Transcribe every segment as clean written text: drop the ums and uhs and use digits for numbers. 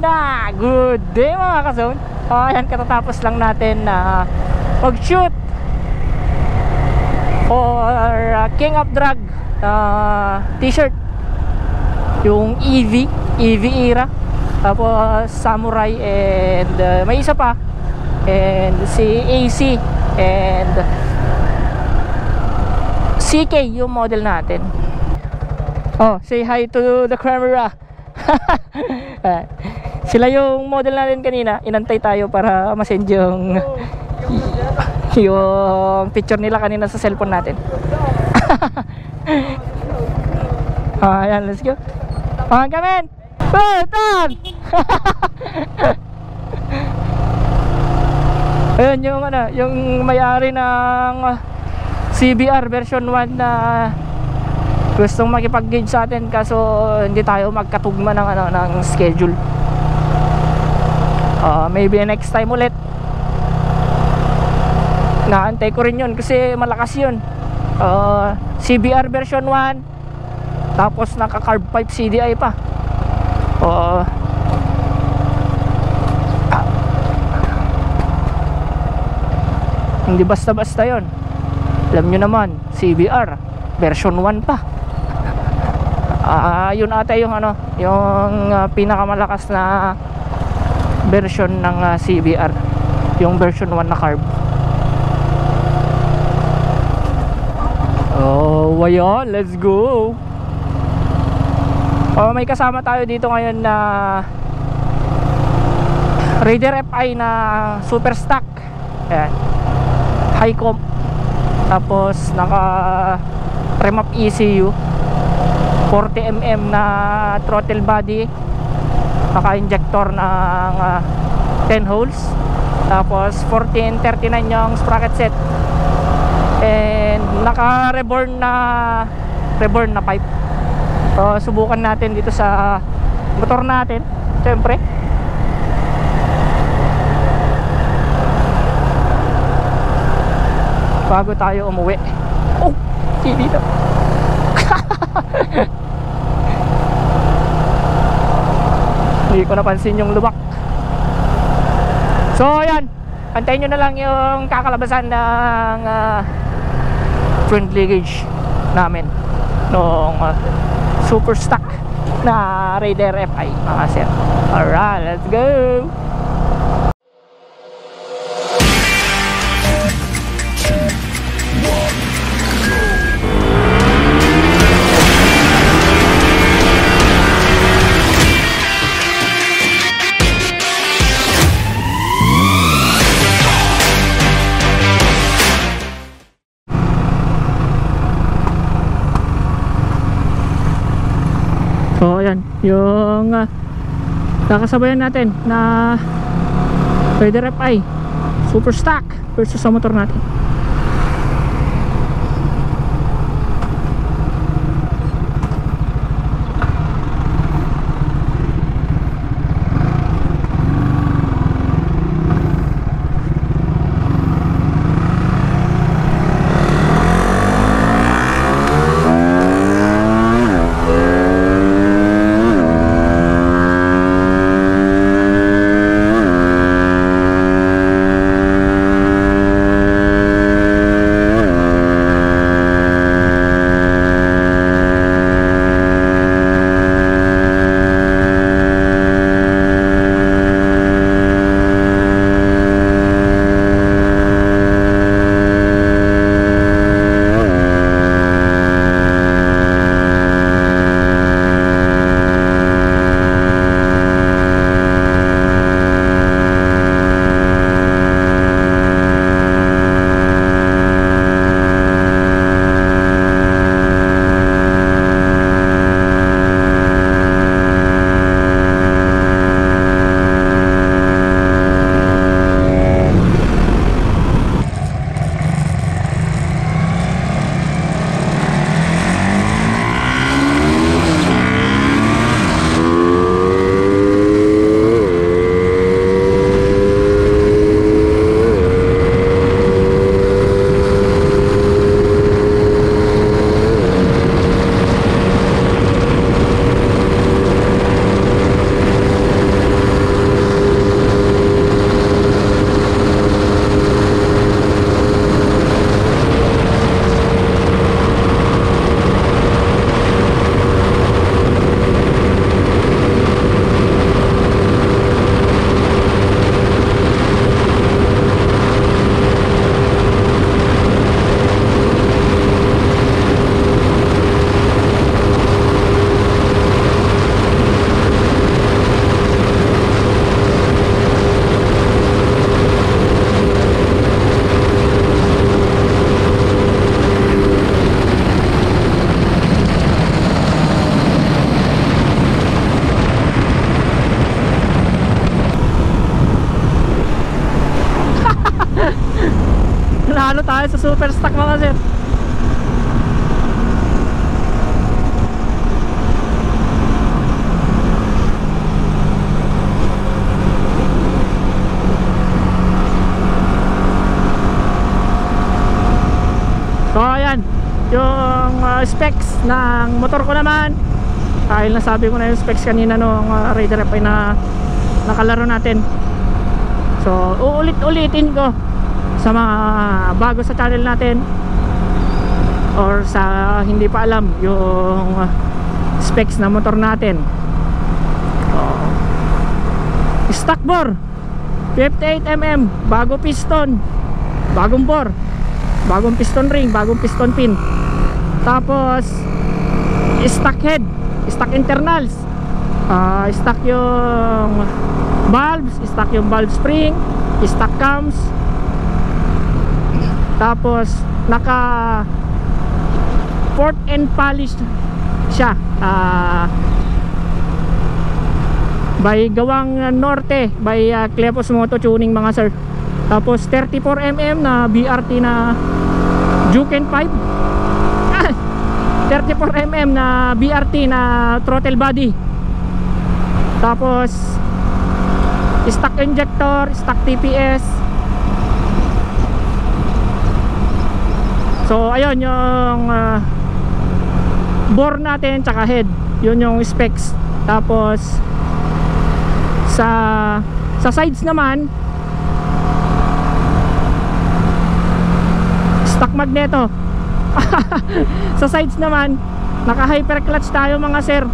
maganda. Good day mga ka-zone. Ayan, katatapos lang natin na mag-shoot for King of Drag t-shirt, yung EV era, tapos Samurai, and may isa pa, and si AC and CK yung model natin. Oh, say hi to the camera. Sila yung model natin kanina. Inantay tayo para masend yung picture nila kanina sa cellphone natin. Ayan, let's go. Come in. Turn. Ayun yung yung may-ari ng CBR version 1 na gustong makipag-gauge sa atin, kaso hindi tayo magkatugma ng schedule. Maybe next time ulit. Naantay ko rin yun kasi malakas yun. CBR version 1, tapos naka carb pipe CDI pa. Hindi basta-basta yun. Alam nyo naman, CBR version 1 pa. Yun ata yung yung pinakamalakas na version ng CBR, yung version 1 na carb. Ayan, let's go. May kasama tayo dito ngayon na Raider FI na super stock. Ayan, high comp, tapos naka remap ECU, 40mm na throttle body, naka-injector ng 10 holes, tapos 1439 yung sprocket set, and naka-reborn na pipe. Subukan natin dito sa motor natin, syempre. Bago tayo umuwi. Hindi na. Hindi ko napansin yung lubak. So ayan, antayin nyo na lang yung kakalabasan ng friendly gauge namin nung super stock na Raider FI mga sir. Alright, let's go. So ayan, yung nakasabayan natin na Raider FI super stock versus sa motor natin. Talo tayo sa super stock mga sir. So ayan, yung specs ng motor ko naman, dahil nasabi ko na yung specs kanina nung Raider F ay na nakalaro natin. So uulit-ulitin ko sa mga bago sa channel natin or sa hindi pa alam yung specs na motor natin. Stock bore 58mm, bago piston, bagong bore, bagong piston ring, bagong piston pin. Tapos stock head, stock internals, stock yung valves, stock yung valve spring, stock cams. Tapos naka port and polish siya, by Gawang Norte, by Clepos Moto Tuning mga sir. Tapos 34mm na BRT na Juken 5, 34mm na BRT na throttle body. Tapos stock injector, stock TPS. So ayun yung bore natin tsaka head, yun yung specs. Tapos sa sides naman, stock magneto. Sa sides naman, naka hyper clutch tayo mga sir.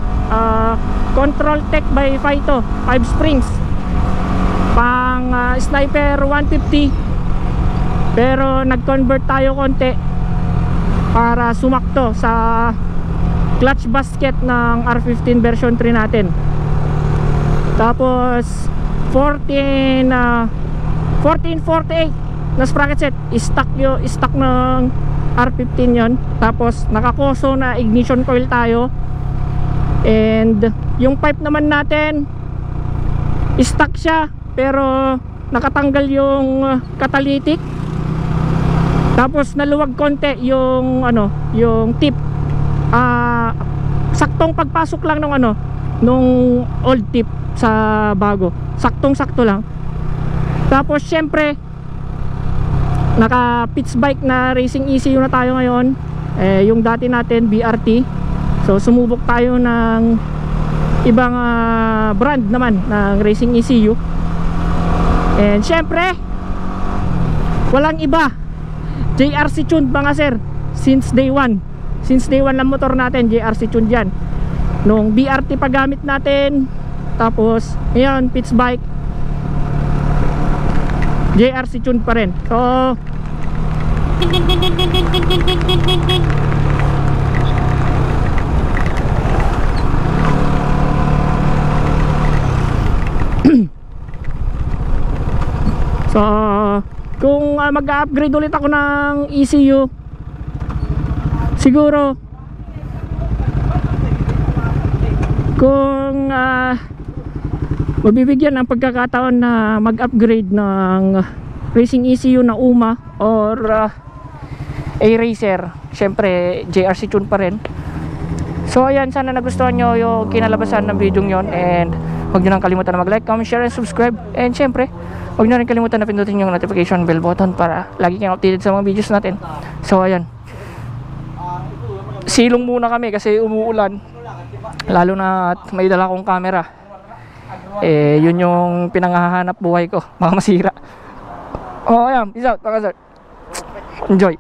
Control Tech by Faito, 5 springs, pang Sniper 150. Pero nag-convert tayo konti para sumakto sa clutch basket ng R15 version 3 natin. Tapos 1448 na sprocket set, stock ng R15 yon. Tapos nakakoso na ignition coil tayo. And yung pipe naman natin, stock siya pero nakatanggal yung catalytic. Tapos naluwag konti yung yung tip. Saktong pagpasok lang nung old tip sa bago, saktong-sakto lang. Tapos syempre naka pitch bike na racing ECU na tayo ngayon. Yung dati natin BRT. So sumubok tayo ng ibang brand naman ng racing ECU. And syempre walang iba, JRC tuned mga sir. Since day 1 ng motor natin, JRC tuned yan. Nung BRT pa gamit natin, tapos ngayon pitch bike, JRC tuned pa rin. So so kung mag-upgrade ulit ako ng ECU, siguro kung mabibigyan ng pagkakataon na mag-upgrade ng racing ECU na UMA or A-Racer, syempre JRC tune pa rin. So ayan, sana nagustuhan nyo yung kinalabasan ng video nyon. And huwag nyo nang kalimutan na mag-like, comment, share, and subscribe. And syempre huwag nyo rin kalimutan na pindutin yung notification bell button para lagi kayong updated sa mga videos natin. So ayan, silong muna kami kasi umuulan, lalo na may dala kong camera. Yun yung pinanghahanap buhay ko, baka masira. Ayan, peace out mga sir, enjoy.